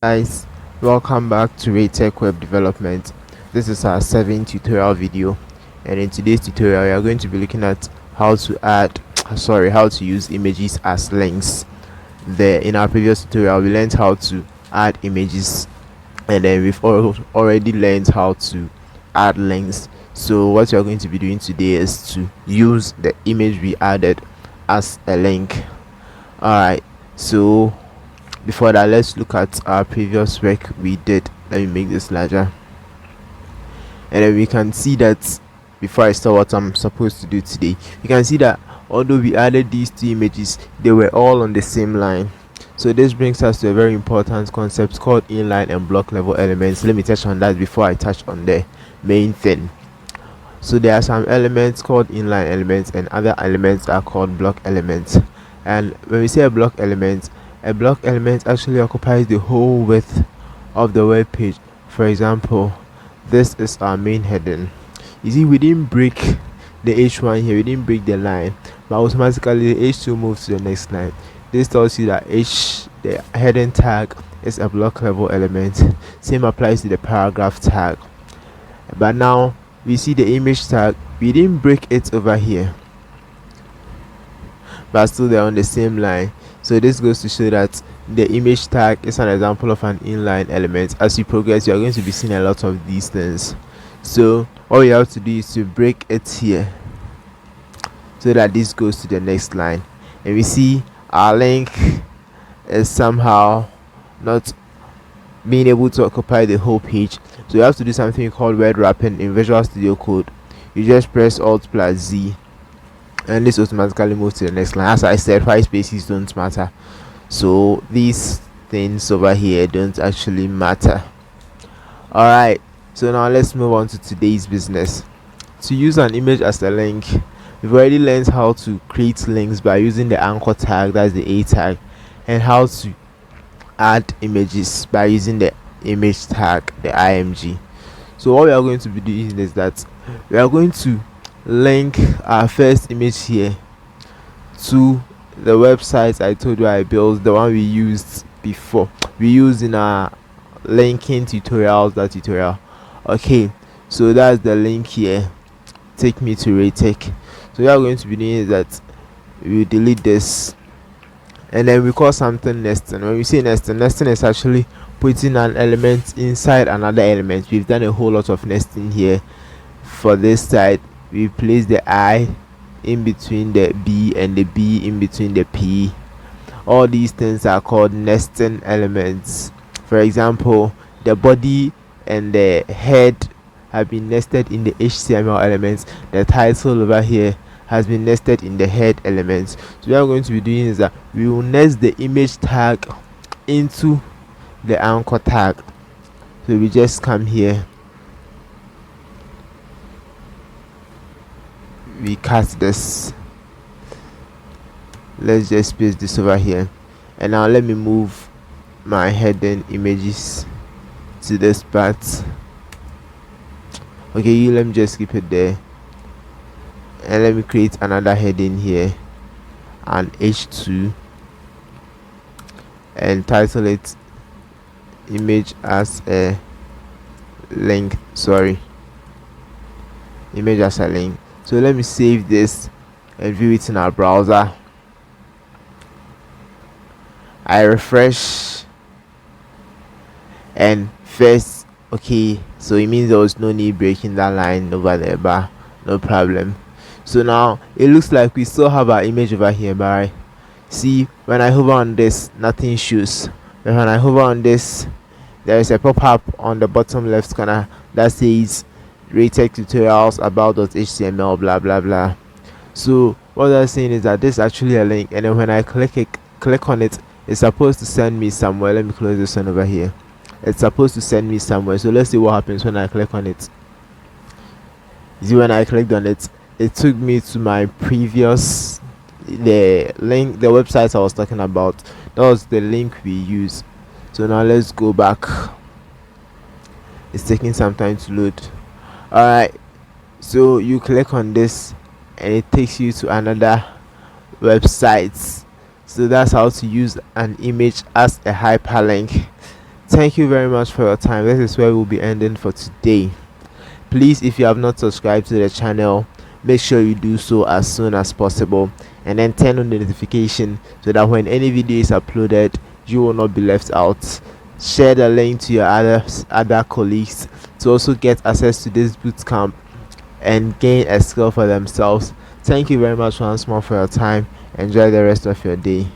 Guys, welcome back to Tech Web Development. This is our 7th tutorial video, and in today's tutorial we are going to be looking at how to use images as links. In our previous tutorial we learned how to add images, and then we've already learned how to add links. So what we are going to be doing today is to use the image we added as a link. Alright, so before that, let's look at our previous work we did. Let me make this larger, and then we can see that before I start what I'm supposed to do today, you can see that although we added these two images, they were all on the same line. So this brings us to a very important concept called inline and block level elements. Let me touch on that before I touch on the main thing. So there are some elements called inline elements and other elements are called block elements. And when we say a block element actually occupies the whole width of the web page. For example, this is our main heading. You see, we didn't break the h1 here, we didn't break the line, but automatically the h2 moves to the next line. This tells you that the heading tag is a block level element. Same applies to the paragraph tag. But now we see the image tag, we didn't break it over here, but still they're on the same line. So this goes to show that the image tag is an example of an inline element. As you progress, you are going to be seeing a lot of these things. So all you have to do is to break it here so that this goes to the next line. And we see our link is somehow not being able to occupy the whole page. So you have to do something called word wrapping in Visual Studio Code. You just press Alt plus Z, and this automatically moves to the next line. As I said, white spaces don't matter, so these things over here don't actually matter. Alright, so now let's move on to today's business. To use an image as a link, we've already learned how to create links by using the anchor tag, that's the A tag, and how to add images by using the image tag, the img. So what we are going to be doing is that we are going to link our first image here to the website I told you I built, the one we used before. We used in our linking tutorial. Okay, so that's the link here. Take me to Retech. So what we are going to be doing is that we will delete this, and then we call something nesting. When we say nesting is actually putting an element inside another element. We've done a whole lot of nesting here. For this side, we place the I in between the B and the B in between the P. All these things are called nesting elements. For example, the body and the head have been nested in the HTML elements. The title over here has been nested in the head elements. So what we're going to be doing is that we will nest the image tag into the anchor tag. So we just come here, we cut this, let's just paste this over here, and now let me move my heading images to this part. Okay, let me just keep it there, and let me create another heading here, and h2, and title it image as a link. Image as a link. So let me save this and view it in our browser. I refresh, and first, okay, so it means there was no need breaking that line over there, but no problem. So now it looks like we still have our image over here, but right, see, when I hover on this, nothing shows. But when I hover on this, there is a pop-up on the bottom left corner that says Retech tutorials about.html blah blah blah. So what they're saying is that this is actually a link, and then when I click on it, it's supposed to send me somewhere. Let me close this one over here. It's supposed to send me somewhere. So let's see what happens when I click on it. See, when I clicked on it, it took me to my previous, the website I was talking about. That was the link we used. So now let's go back. It's taking some time to load. Alright, so you click on this and it takes you to another website. So that's how to use an image as a hyperlink. Thank you very much for your time. This is where we'll be ending for today. Please, if you have not subscribed to the channel, make sure you do so as soon as possible, and then turn on the notification so that when any video is uploaded, you will not be left out. Share the link to your other colleagues to also get access to this bootcamp and gain a skill for themselves. Thank you very much once more for your time. Enjoy the rest of your day.